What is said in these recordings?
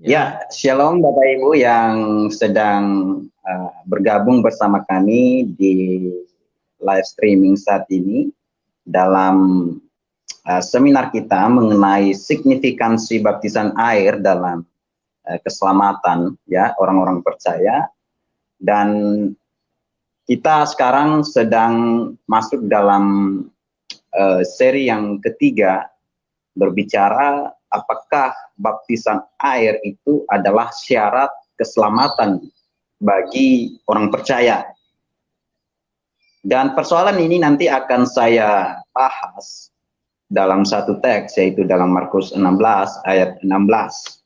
Ya, shalom Bapak Ibu yang sedang bergabung bersama kami di live streaming saat ini dalam seminar kita mengenai signifikansi baptisan air dalam keselamatan ya orang-orang percaya. Dan kita sekarang sedang masuk dalam seri yang ketiga, berbicara apakah baptisan air itu adalah syarat keselamatan bagi orang percaya. Dan persoalan ini nanti akan saya bahas dalam satu teks, yaitu dalam Markus 16 ayat 16.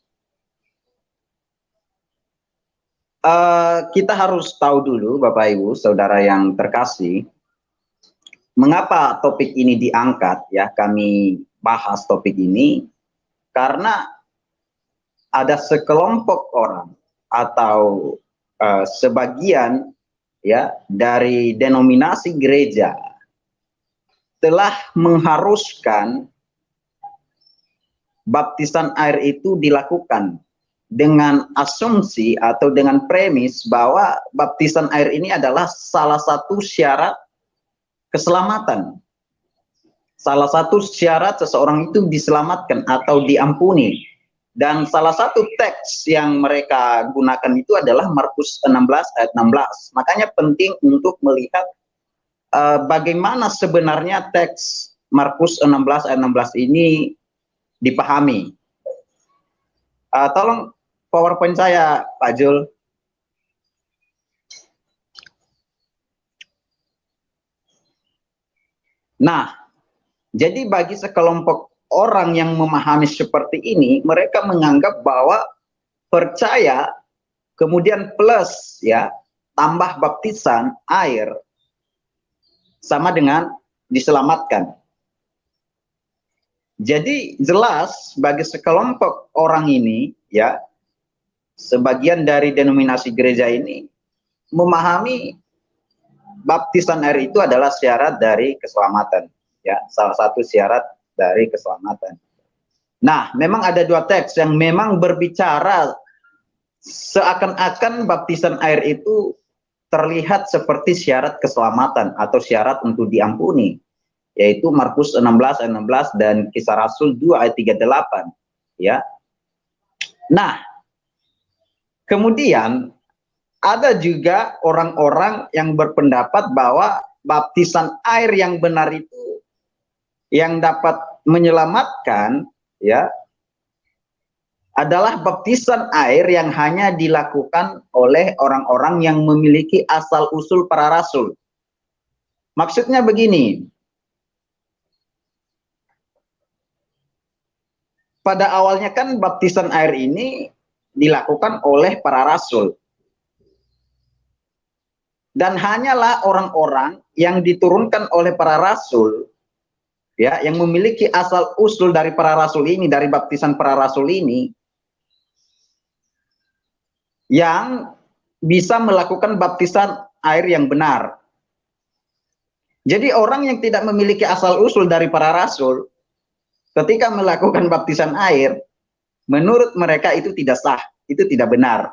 Kita harus tahu dulu Bapak Ibu, Saudara yang terkasih, mengapa topik ini diangkat ya, kami bahas topik ini, karena ada sekelompok orang atau sebagian ya dari denominasi gereja telah mengharuskan baptisan air itu dilakukan dengan asumsi atau dengan premis bahwa baptisan air ini adalah salah satu syarat keselamatan. Salah satu syarat seseorang itu diselamatkan atau diampuni. Dan salah satu teks yang mereka gunakan itu adalah Markus 16 ayat 16. Makanya penting untuk melihat bagaimana sebenarnya teks Markus 16 ayat 16 ini dipahami. Tolong PowerPoint saya, Pak Jul. Nah, jadi bagi sekelompok orang yang memahami seperti ini, mereka menganggap bahwa percaya kemudian plus ya tambah baptisan air sama dengan diselamatkan. Jadi jelas bagi sekelompok orang ini ya, sebagian dari denominasi gereja ini memahami baptisan air itu adalah syarat dari keselamatan ya, salah satu syarat dari keselamatan. Nah, memang ada dua teks yang memang berbicara seakan-akan baptisan air itu terlihat seperti syarat keselamatan atau syarat untuk diampuni, yaitu Markus 16 ayat 16 dan Kisah Rasul 2 ayat 38 ya. Nah, kemudian ada juga orang-orang yang berpendapat bahwa baptisan air yang benar itu yang dapat menyelamatkan ya adalah baptisan air yang hanya dilakukan oleh orang-orang yang memiliki asal usul para rasul. Maksudnya begini, pada awalnya kan baptisan air ini dilakukan oleh para rasul. Dan hanyalah orang-orang yang diturunkan oleh para rasul ya, yang memiliki asal usul dari para rasul ini, dari baptisan para rasul ini, yang bisa melakukan baptisan air yang benar. Jadi orang yang tidak memiliki asal usul dari para rasul, ketika melakukan baptisan air, menurut mereka itu tidak sah, itu tidak benar.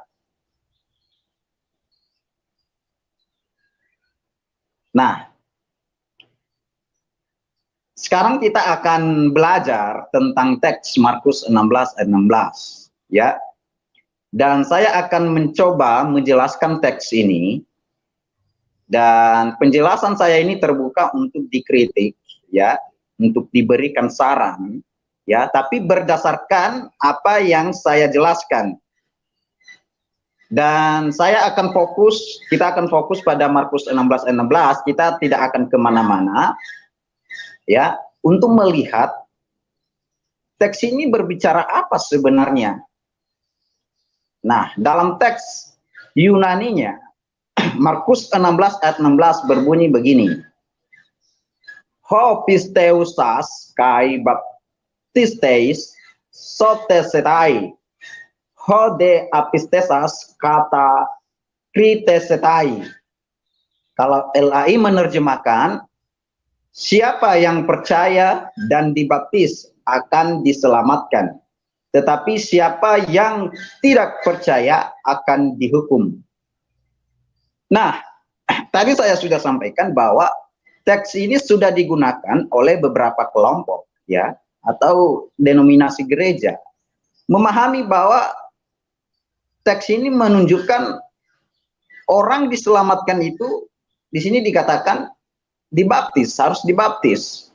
Nah, sekarang kita akan belajar tentang teks Markus 16 ayat 16 ya. Dan saya akan mencoba menjelaskan teks ini, dan penjelasan saya ini terbuka untuk dikritik ya, untuk diberikan saran ya, tapi berdasarkan apa yang saya jelaskan. Dan saya akan fokus, kita akan fokus pada Markus 16 ayat 16, kita tidak akan kemana-mana ya, untuk melihat teks ini berbicara apa sebenarnya. Nah, dalam teks Yunaninya, Markus 16 ayat 16 berbunyi begini. Ho pisteusas kai baptisteis sotesetai. Ho de apistesas kata kritesetai. Kalau LAI menerjemahkan, siapa yang percaya dan dibaptis akan diselamatkan. tetapi siapa yang tidak percaya akan dihukum. Nah, tadi saya sudah sampaikan bahwa teks ini sudah digunakan oleh beberapa kelompok, ya, atau denominasi gereja, memahami bahwa teks ini menunjukkan orang diselamatkan itu, di sini dikatakan dibaptis, harus dibaptis.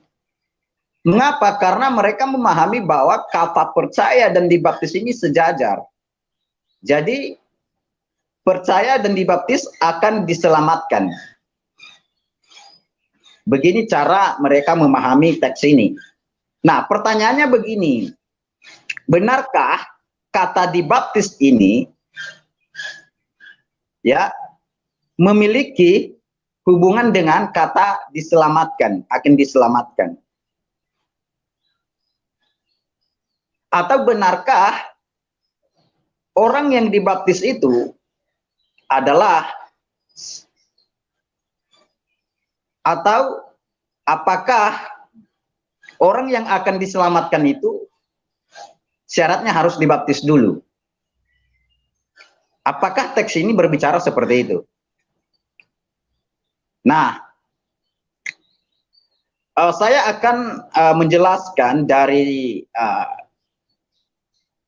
Mengapa? Karena mereka memahami bahwa kata percaya dan dibaptis ini sejajar. Jadi percaya dan dibaptis akan diselamatkan. Begini cara mereka memahami teks ini. Nah, pertanyaannya begini. Benarkah kata dibaptis ini ya memiliki hubungan dengan kata diselamatkan, akan diselamatkan? Atau benarkah orang yang dibaptis itu adalah, atau apakah orang yang akan diselamatkan itu syaratnya harus dibaptis dulu? Apakah teks ini berbicara seperti itu? Nah, saya akan menjelaskan dari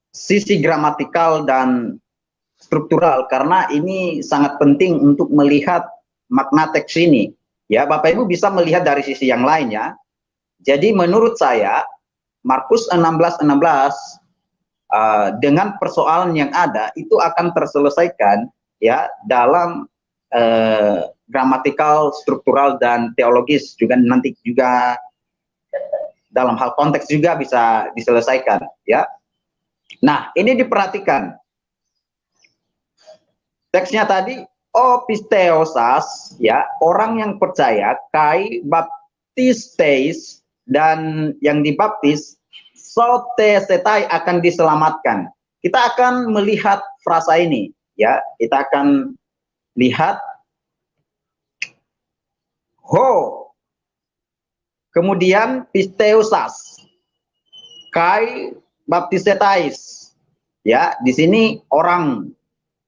sisi gramatikal dan struktural, karena ini sangat penting untuk melihat makna teks ini. Ya, Bapak Ibu bisa melihat dari sisi yang lainnya. Jadi menurut saya Markus 16:16 dengan persoalan yang ada itu akan terselesaikan ya dalam gramatikal, struktural dan teologis, juga nanti juga dalam hal konteks juga bisa diselesaikan, ya. Nah, ini diperhatikan. Teksnya tadi, opisteosas, ya, orang yang percaya, kai baptisteis, dan yang dibaptis, sotesetai, akan diselamatkan. Kita akan melihat frasa ini, ya. Kita akan lihat ho, kemudian pisteusas, kai baptistetais, ya, di sini orang,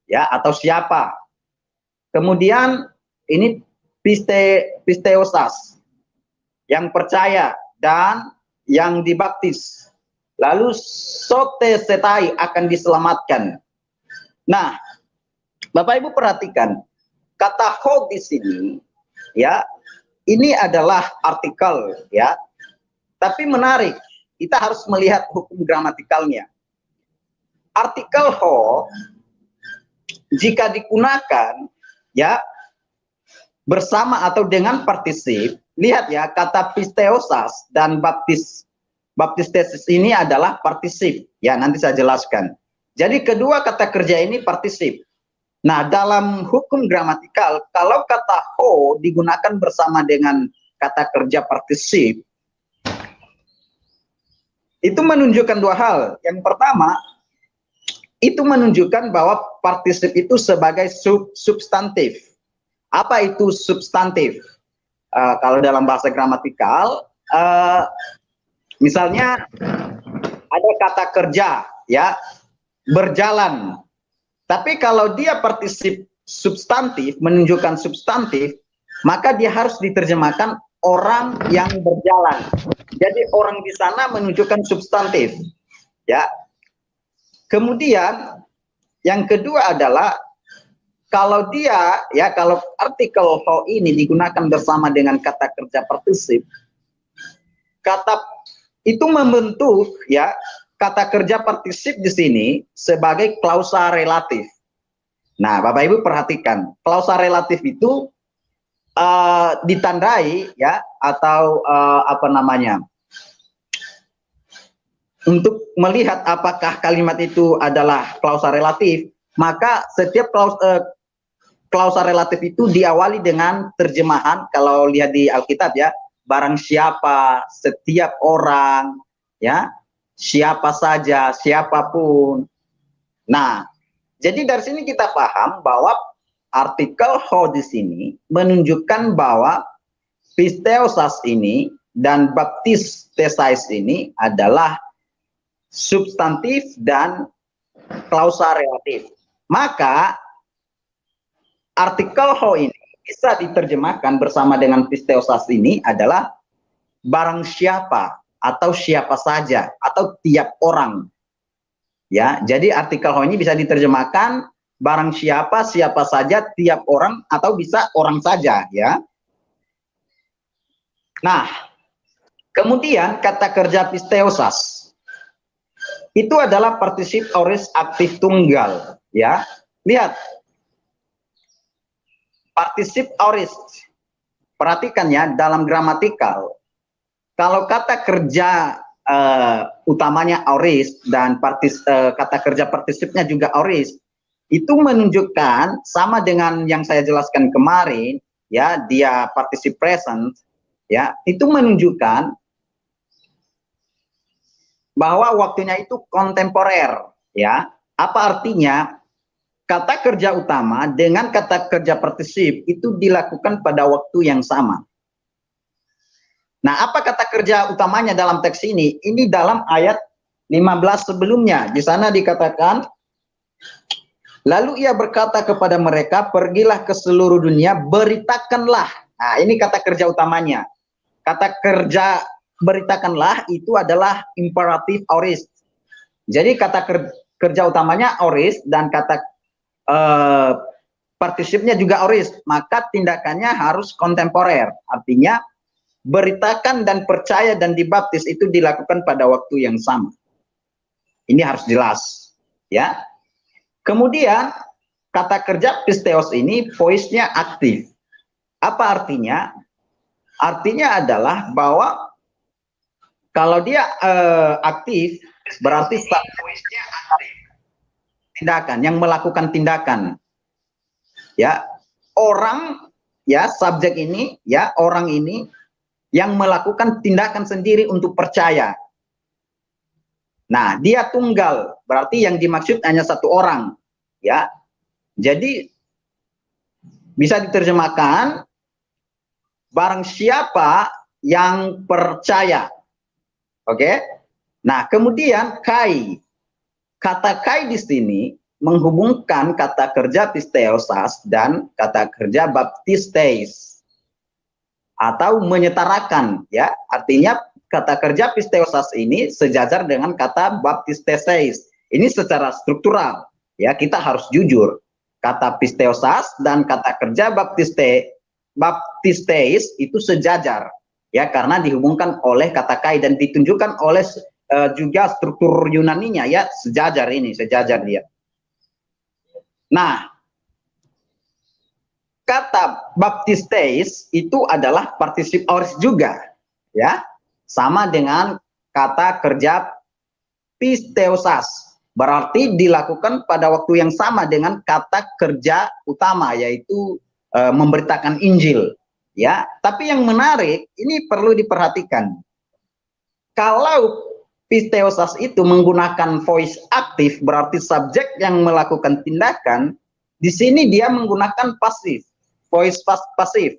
ya, atau siapa. Kemudian ini pisteusas, yang percaya dan yang dibaptis. Lalu sotesetai, akan diselamatkan. Nah, Bapak Ibu perhatikan kata ho di sini, ya, ini adalah artikel, ya. Tapi menarik, kita harus melihat hukum gramatikalnya. Artikel ho jika digunakan, ya, bersama atau dengan partisip, lihat ya, kata pisteosas dan baptistesis ini adalah partisip, ya, nanti saya jelaskan. Jadi kedua kata kerja ini partisip. Nah, dalam hukum gramatikal, kalau kata ho digunakan bersama dengan kata kerja partisip, itu menunjukkan dua hal. Yang pertama, itu menunjukkan bahwa partisip itu sebagai substantif. Apa itu substantif? Kalau dalam bahasa gramatikal, misalnya ada kata kerja, ya, berjalan. Tapi kalau dia partisip substantif, menunjukkan substantif, maka dia harus diterjemahkan orang yang berjalan. Jadi orang di sana menunjukkan substantif, ya. Kemudian yang kedua adalah kalau dia, ya, kalau artikel ho ini digunakan bersama dengan kata kerja partisip, kata itu membentuk, ya, kata kerja partisip di sini sebagai klausa relatif. Nah, Bapak Ibu perhatikan, klausa relatif itu ditandai, ya, atau apa namanya, untuk melihat apakah kalimat itu adalah klausa relatif, maka setiap klausa relatif itu diawali dengan terjemahan, kalau lihat di Alkitab, ya, barang siapa, setiap orang, ya, siapa saja, siapapun. Nah, jadi dari sini kita paham bahwa artikel ho di sini menunjukkan bahwa pisteosas ini dan baptistesis ini adalah substantif, dan klausa relatif. Maka artikel ho ini bisa diterjemahkan bersama dengan pisteosas ini adalah barang siapa atau siapa saja atau tiap orang. Ya, jadi artikel ho ini bisa diterjemahkan barang siapa, siapa saja, tiap orang, atau bisa orang saja, ya. Nah, kemudian kata kerja pisteosas itu adalah partisip aorist aktif tunggal, ya. Lihat, partisip aorist. Perhatikan ya, dalam gramatikal, kalau kata kerja utamanya aorist dan kata kerja partisipnya juga aorist, itu menunjukkan sama dengan yang saya jelaskan kemarin, ya, dia partisip present, ya, itu menunjukkan bahwa waktunya itu kontemporer, ya. Apa artinya? Kata kerja utama dengan kata kerja partisip itu dilakukan pada waktu yang sama. Nah, apa kata kerja utamanya dalam teks ini? Ini dalam ayat 15 sebelumnya. Di sana dikatakan, lalu ia berkata kepada mereka, pergilah ke seluruh dunia, beritakanlah. Nah, ini kata kerja utamanya. Kata kerja beritakanlah itu adalah imperatif aorist. Jadi kata kerja utamanya aorist dan kata partisipnya juga aorist. Maka tindakannya harus kontemporer. Artinya beritakan dan percaya dan dibaptis itu dilakukan pada waktu yang sama. Ini harus jelas, ya. Kemudian kata kerja pisteos ini voice-nya aktif. Apa artinya? Artinya adalah bahwa kalau dia aktif berarti voice-nya aktif. Tindakan, yang melakukan tindakan, ya, orang, ya, subjek ini, ya, orang ini yang melakukan tindakan sendiri untuk percaya. Nah, dia tunggal, berarti yang dimaksud hanya satu orang, ya. Jadi bisa diterjemahkan barang siapa yang percaya. Oke? Nah, kemudian kai. Kata kai di sini menghubungkan kata kerja pisteosas dan kata kerja baptisteis atau menyetarakan, ya. Artinya kata kerja pisteosas ini sejajar dengan kata baptisteis. Ini secara struktural, ya, kita harus jujur. Kata pisteosas dan kata kerja baptisteis itu sejajar, ya, karena dihubungkan oleh kata kai dan ditunjukkan oleh juga struktur Yunaninya, ya, sejajar ini, sejajar dia. Nah, kata baptisteis itu adalah partisip aorist juga, ya, sama dengan kata kerja pisteosas, berarti dilakukan pada waktu yang sama dengan kata kerja utama, yaitu memberitakan Injil, ya. Tapi yang menarik ini perlu diperhatikan, kalau pisteosas itu menggunakan voice aktif, berarti subjek yang melakukan tindakan. Di sini dia menggunakan pasif, voice pasif.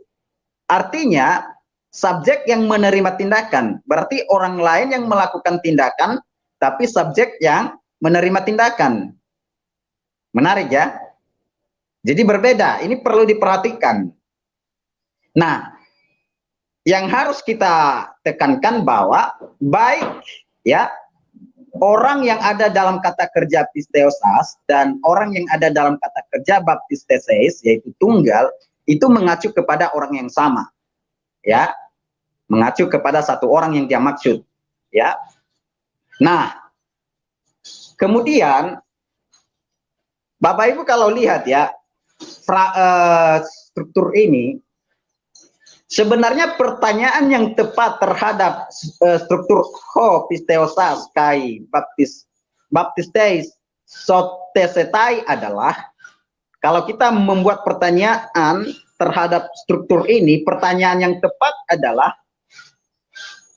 Artinya subjek yang menerima tindakan, berarti orang lain yang melakukan tindakan, tapi subjek yang menerima tindakan. Menarik, ya? Jadi berbeda. Ini perlu diperhatikan. Nah, yang harus kita tekankan bahwa baik, ya, orang yang ada dalam kata kerja pisteosas dan orang yang ada dalam kata kerja baptisteis, yaitu tunggal, itu mengacu kepada orang yang sama, ya, mengacu kepada satu orang yang dia maksud, ya. Nah, kemudian Bapak Ibu kalau lihat, ya, struktur ini, sebenarnya pertanyaan yang tepat terhadap struktur ho pisteosas kai baptisteis sotesetai adalah, kalau kita membuat pertanyaan terhadap struktur ini, pertanyaan yang tepat adalah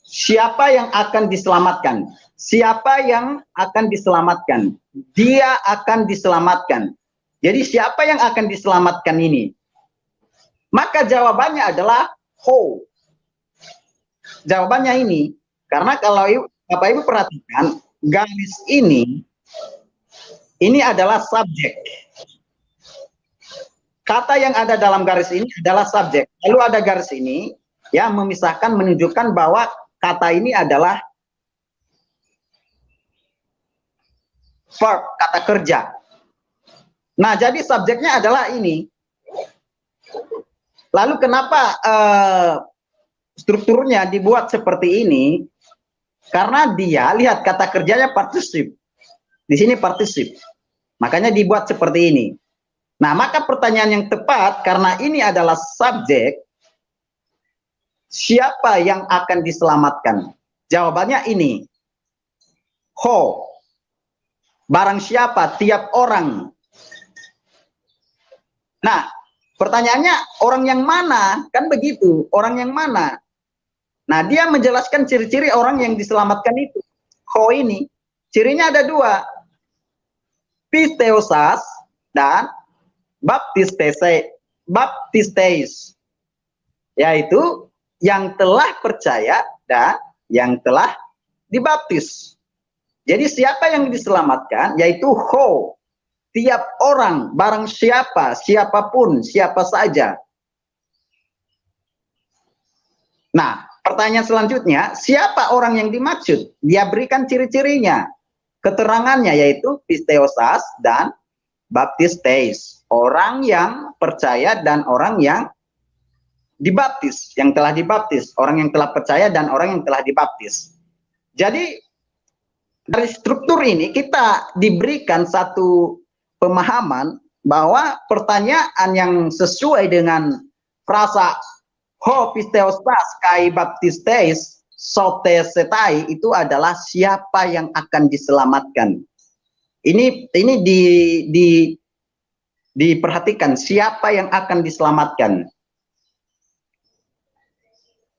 siapa yang akan diselamatkan? Siapa yang akan diselamatkan? Dia akan diselamatkan. Jadi siapa yang akan diselamatkan ini? Maka jawabannya adalah ho. Jawabannya ini, karena kalau Bapak Ibu perhatikan, garis ini adalah subjek. Kata yang ada dalam garis ini adalah subjek. Lalu ada garis ini yang memisahkan, menunjukkan bahwa kata ini adalah verb, kata kerja. Nah, jadi subjeknya adalah ini. Lalu kenapa strukturnya dibuat seperti ini? Karena dia, lihat kata kerjanya particip. Di sini particip. Makanya dibuat seperti ini. Nah, maka pertanyaan yang tepat, karena ini adalah subjek, siapa yang akan diselamatkan? Jawabannya ini. Who. Barang siapa, tiap orang. Nah, pertanyaannya orang yang mana? Kan begitu, orang yang mana? Nah, dia menjelaskan ciri-ciri orang yang diselamatkan itu. Ho ini, cirinya ada dua. Pisteosas dan baptistes. Yaitu yang telah percaya dan yang telah dibaptis. Jadi siapa yang diselamatkan? Yaitu ho. Tiap orang, barang siapa, siapapun, siapa saja. Nah, pertanyaan selanjutnya, siapa orang yang dimaksud? Dia berikan ciri-cirinya, keterangannya, yaitu pisteosas dan baptistes. Orang yang percaya dan orang yang dibaptis, yang telah dibaptis. Orang yang telah percaya dan orang yang telah dibaptis. Jadi, dari struktur ini kita diberikan satu pemahaman bahwa pertanyaan yang sesuai dengan frasa ho pisteostas kai baptistes sotesetai itu adalah siapa yang akan diselamatkan. Ini diperhatikan, siapa yang akan diselamatkan.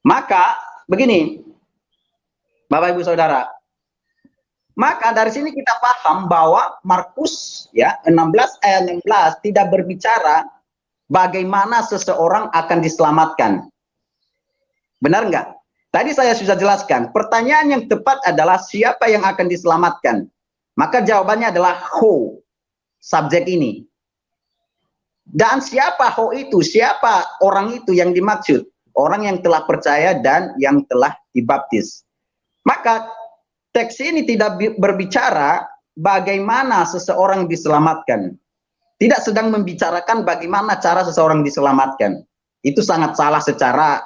Maka begini, Bapak Ibu Saudara, maka dari sini kita paham bahwa Markus ya 16 ayat 16 tidak berbicara bagaimana seseorang akan diselamatkan. Benar nggak? Tadi saya sudah jelaskan, pertanyaan yang tepat adalah siapa yang akan diselamatkan. Maka jawabannya adalah who, subjek ini. Dan siapa who itu? Siapa orang itu yang dimaksud? Orang yang telah percaya dan yang telah dibaptis. Maka teks ini tidak berbicara bagaimana seseorang diselamatkan. Tidak sedang membicarakan bagaimana cara seseorang diselamatkan. Itu sangat salah secara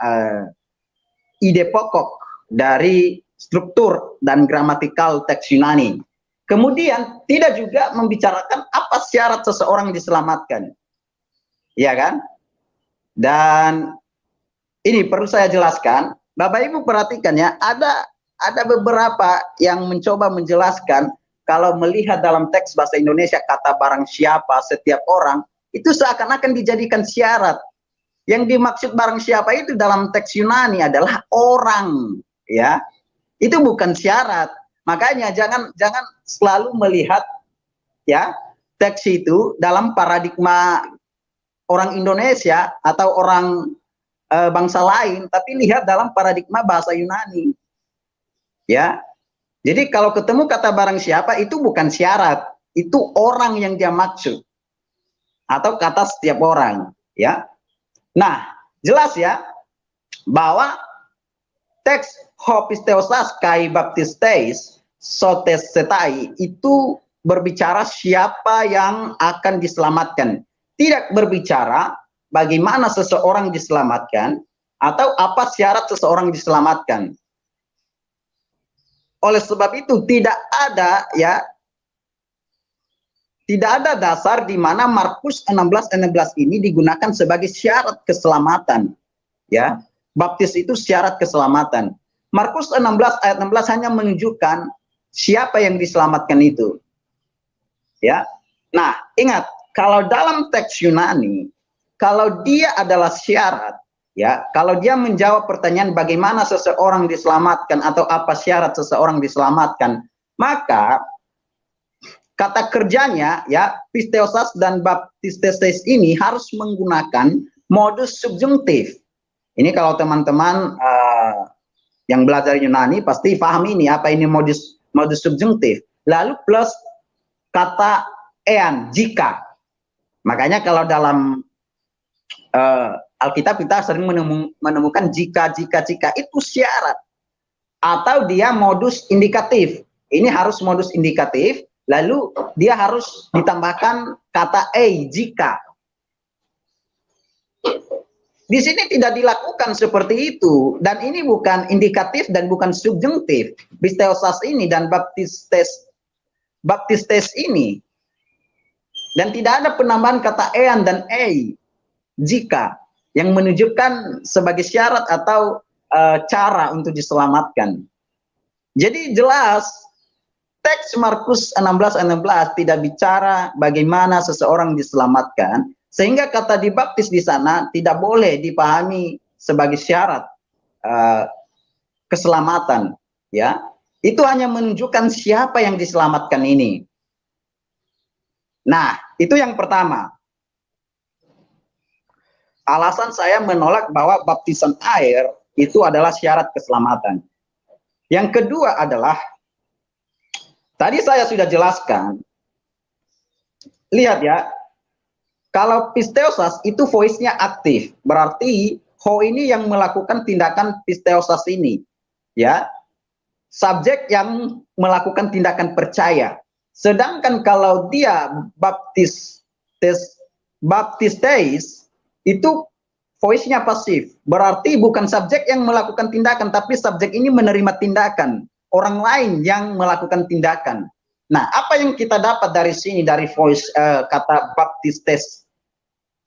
ide pokok dari struktur dan gramatikal teks Yunani. Kemudian tidak juga membicarakan apa syarat seseorang diselamatkan. Ya kan? Dan ini perlu saya jelaskan, Bapak Ibu perhatikan ya, ada beberapa yang mencoba menjelaskan kalau melihat dalam teks bahasa Indonesia kata barang siapa, setiap orang, itu seakan-akan dijadikan syarat. Yang dimaksud barang siapa itu dalam teks Yunani adalah orang, ya. Itu bukan syarat. Makanya jangan selalu melihat ya teks itu dalam paradigma orang Indonesia atau orang bangsa lain, tapi lihat dalam paradigma bahasa Yunani. Ya, jadi kalau ketemu kata barang siapa itu bukan syarat, itu orang yang dia maksud atau kata setiap orang. Ya, nah jelas ya bahwa teks ho pisteosas kai baptistes sotesetai itu berbicara siapa yang akan diselamatkan, tidak berbicara bagaimana seseorang diselamatkan atau apa syarat seseorang diselamatkan. Oleh sebab itu tidak ada dasar di mana Markus 16:16 ini digunakan sebagai syarat keselamatan. Ya, baptis itu syarat keselamatan. Markus 16 ayat 16 hanya menunjukkan siapa yang diselamatkan itu. Ya. Nah, ingat, kalau dalam teks Yunani, kalau dia adalah syarat, ya, kalau dia menjawab pertanyaan bagaimana seseorang diselamatkan atau apa syarat seseorang diselamatkan, maka kata kerjanya ya pisteosas dan baptistes ini harus menggunakan modus subjungtif. Ini kalau teman-teman yang belajar Yunani pasti paham ini apa ini modus modus subjungtif, lalu plus kata ean, jika. Makanya kalau dalam Alkitab kita sering menemukan jika itu syarat, atau dia modus indikatif. Ini harus modus indikatif, lalu dia harus ditambahkan kata jika. Di sini tidak dilakukan seperti itu, dan ini bukan indikatif dan bukan subjungtif. Pisteosas ini dan baptistes ini, dan tidak ada penambahan kata ean dan jika yang menunjukkan sebagai syarat atau cara untuk diselamatkan. Jadi jelas teks Markus 16:16 tidak bicara bagaimana seseorang diselamatkan, sehingga kata dibaptis di sana tidak boleh dipahami sebagai syarat keselamatan, ya. Itu hanya menunjukkan siapa yang diselamatkan ini. Nah, itu yang pertama. Alasan saya menolak bahwa baptisan air itu adalah syarat keselamatan. Yang kedua adalah, tadi saya sudah jelaskan, lihat ya, kalau pisteosas itu voice-nya aktif, berarti ho ini yang melakukan tindakan pisteosas ini, ya, subjek yang melakukan tindakan percaya. Sedangkan kalau dia baptistes itu voice-nya pasif, berarti bukan subjek yang melakukan tindakan, tapi subjek ini menerima tindakan orang lain yang melakukan tindakan. Nah, apa yang kita dapat dari sini, dari voice kata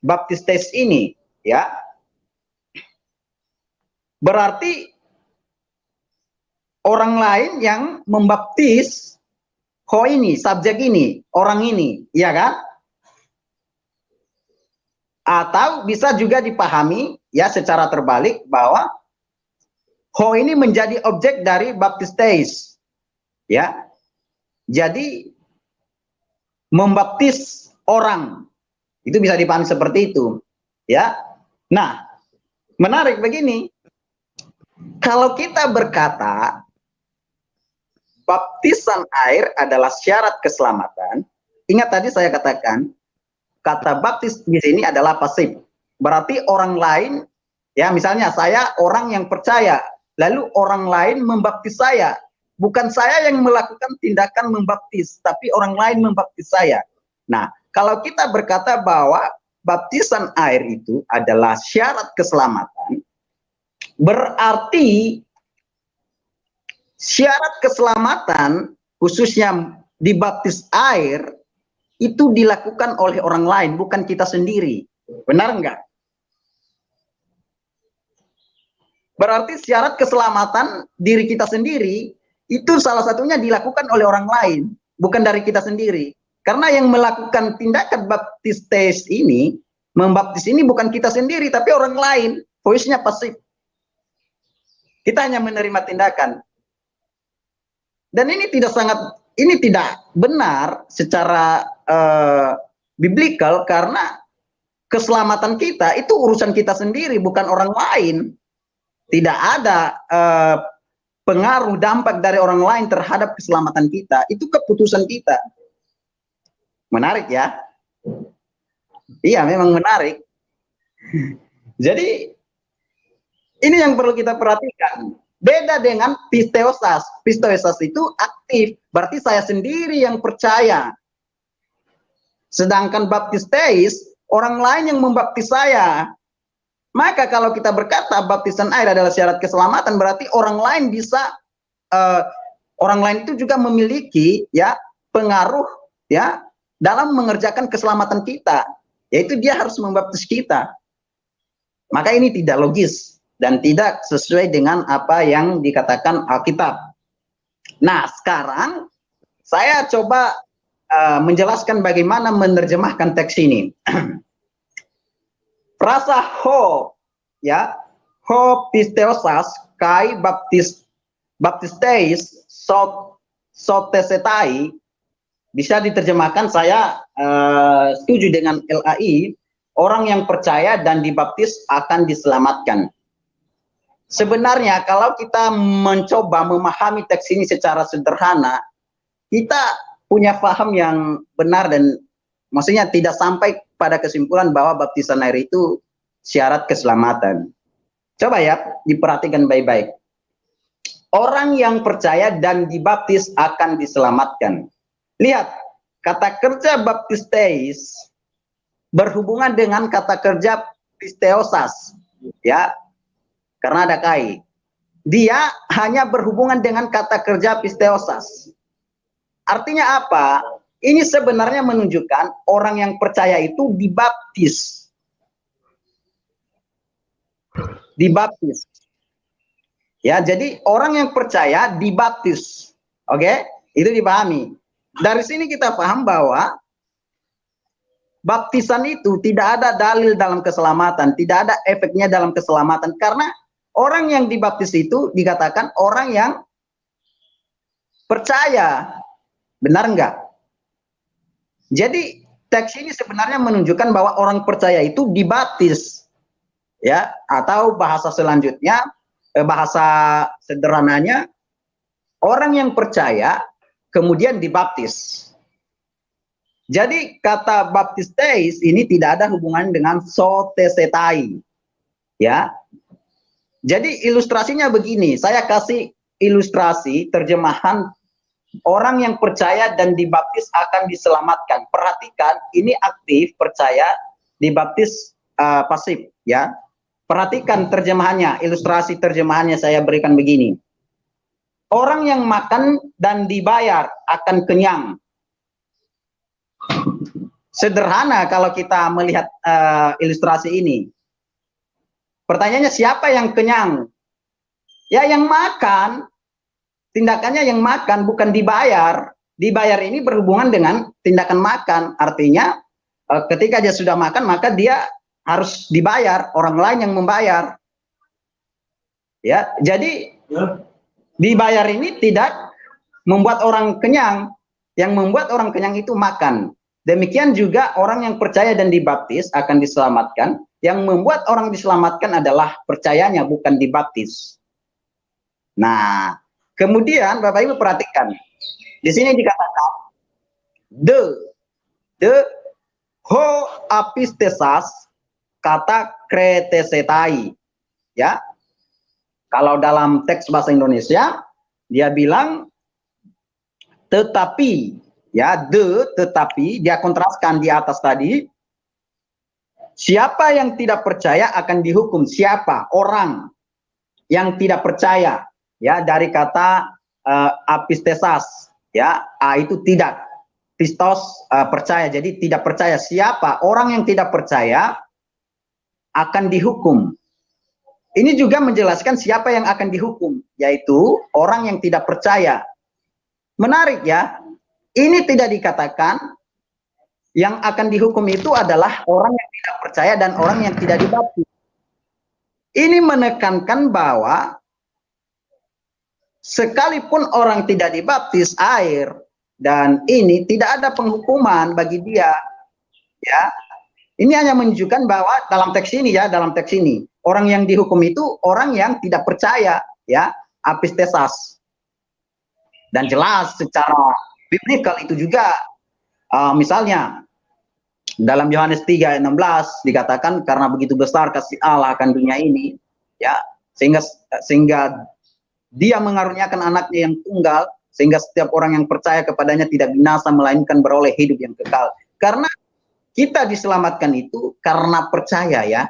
baptistes ini, ya, berarti orang lain yang membaptis ho ini, subjek ini, orang ini, ya kan? Atau bisa juga dipahami ya secara terbalik bahwa ho ini menjadi objek dari baptistes, ya. Jadi membaptis orang itu bisa dipahami seperti itu, ya. Nah, menarik begini, kalau kita berkata baptisan air adalah syarat keselamatan, ingat tadi saya katakan kata baptis di sini adalah pasif. Berarti orang lain, ya, misalnya saya orang yang percaya, lalu orang lain membaptis saya. Bukan saya yang melakukan tindakan membaptis, tapi orang lain membaptis saya. Nah, kalau kita berkata bahwa baptisan air itu adalah syarat keselamatan, berarti syarat keselamatan khususnya dibaptis air itu dilakukan oleh orang lain, bukan kita sendiri. Benar enggak? Berarti syarat keselamatan diri kita sendiri itu salah satunya dilakukan oleh orang lain, bukan dari kita sendiri. Karena yang melakukan tindakan baptistes ini, membaptis ini bukan kita sendiri, tapi orang lain. Voice-nya pasif. Kita hanya menerima tindakan. Dan ini tidak benar secara biblikal, karena keselamatan kita itu urusan kita sendiri, bukan orang lain. Tidak ada pengaruh dampak dari orang lain terhadap keselamatan kita. Itu keputusan kita. Menarik ya? Iya, memang menarik. Jadi ini yang perlu kita perhatikan. Beda dengan pisteosas. Pisteosas itu aktif, berarti saya sendiri yang percaya. Sedangkan baptistes, orang lain yang membaptis saya. Maka kalau kita berkata baptisan air adalah syarat keselamatan, berarti orang lain bisa, orang lain itu juga memiliki ya pengaruh ya dalam mengerjakan keselamatan kita, yaitu dia harus membaptis kita. Maka ini tidak logis dan tidak sesuai dengan apa yang dikatakan Alkitab. Nah, sekarang saya coba menjelaskan bagaimana menerjemahkan teks ini. Frasa ho, ya, ho pisteosas kai baptistes sotesetai, bisa diterjemahkan, saya setuju dengan LAI, orang yang percaya dan dibaptis akan diselamatkan. sebenarnya kalau kita mencoba memahami teks ini secara sederhana, kita punya paham yang benar dan maksudnya tidak sampai pada kesimpulan bahwa baptisan air itu syarat keselamatan. Coba ya, diperhatikan baik-baik. Orang yang percaya dan dibaptis akan diselamatkan. Lihat, kata kerja baptisteis berhubungan dengan kata kerja pisteosas, ya, karena ada kai. Dia hanya berhubungan dengan kata kerja pisteosas. Artinya apa? Ini sebenarnya menunjukkan orang yang percaya itu dibaptis. Dibaptis. Ya, jadi orang yang percaya dibaptis. Oke? Itu dipahami. Dari sini kita paham bahwa baptisan itu tidak ada dalil dalam keselamatan, tidak ada efeknya dalam keselamatan, karena orang yang dibaptis itu dikatakan orang yang percaya. Benar enggak? Jadi teks ini sebenarnya menunjukkan bahwa orang percaya itu dibaptis. Ya, atau bahasa selanjutnya, bahasa sederhananya, orang yang percaya kemudian dibaptis. Jadi kata baptisteis ini tidak ada hubungan dengan sotesetai. Ya. Jadi ilustrasinya begini, saya kasih ilustrasi terjemahan orang yang percaya dan dibaptis akan diselamatkan. Perhatikan, ini aktif, percaya, dibaptis pasif, ya. Perhatikan terjemahannya, ilustrasi terjemahannya saya berikan begini. Orang yang makan dan dibayar akan kenyang. Sederhana kalau kita melihat ilustrasi ini. Pertanyaannya, siapa yang kenyang? Ya, yang makan. Tindakannya yang makan, bukan dibayar. Dibayar ini berhubungan dengan tindakan makan. Artinya ketika dia sudah makan, maka dia harus dibayar, orang lain yang membayar. Ya, jadi dibayar ini tidak membuat orang kenyang. Yang membuat orang kenyang itu makan. Demikian juga orang yang percaya dan dibaptis akan diselamatkan. Yang membuat orang diselamatkan adalah percayanya, bukan dibaptis. Nah, kemudian Bapak Ibu perhatikan. Di sini dikatakan the ho apistesas kata kretesetai, ya. Kalau dalam teks bahasa Indonesia dia bilang tetapi, ya, tetapi dia kontraskan di atas tadi. Siapa yang tidak percaya akan dihukum. Siapa? Orang yang tidak percaya, ya, dari kata apistesas, ya, itu tidak, pistos percaya, jadi tidak percaya. Siapa? Orang yang tidak percaya akan dihukum. Ini juga menjelaskan siapa yang akan dihukum, yaitu orang yang tidak percaya. Menarik ya, ini tidak dikatakan yang akan dihukum itu adalah orang yang tidak percaya dan orang yang tidak dibaptis. Ini menekankan bahwa sekalipun orang tidak dibaptis air dan ini tidak ada penghukuman bagi dia, ya. Ini hanya menunjukkan bahwa dalam teks ini, ya, dalam teks ini orang yang dihukum itu orang yang tidak percaya, ya, apistesas. Dan jelas secara biblikal itu juga misalnya dalam Yohanes 3 ayat 16 dikatakan karena begitu besar kasih Allah akan dunia ini, ya, sehingga dia mengaruniakan anaknya yang tunggal sehingga setiap orang yang percaya kepadanya tidak binasa melainkan beroleh hidup yang kekal. Karena kita diselamatkan itu karena percaya, ya,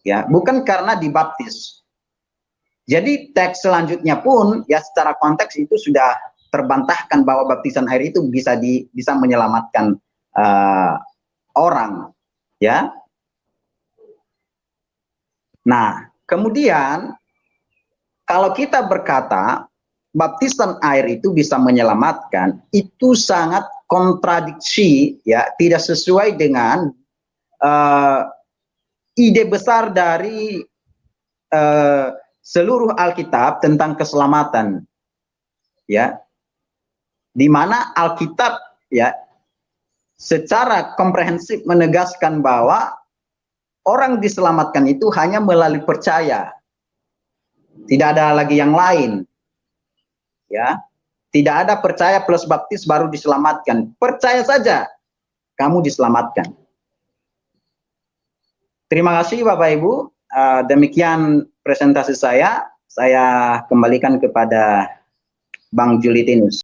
ya, bukan karena dibaptis. Jadi teks selanjutnya pun, ya, secara konteks itu sudah terbantahkan bahwa baptisan air itu bisa menyelamatkan orang, ya. Nah, kemudian kalau kita berkata baptisan air itu bisa menyelamatkan, itu sangat kontradiksi, ya, tidak sesuai dengan ide besar dari seluruh Alkitab tentang keselamatan, ya, di mana Alkitab, ya, secara komprehensif menegaskan bahwa orang diselamatkan itu hanya melalui percaya. Tidak ada lagi yang lain. Ya. Tidak ada percaya plus baptis baru diselamatkan. Percaya saja kamu diselamatkan. Terima kasih Bapak Ibu. Demikian presentasi saya. Saya kembalikan kepada Bang Julitinus.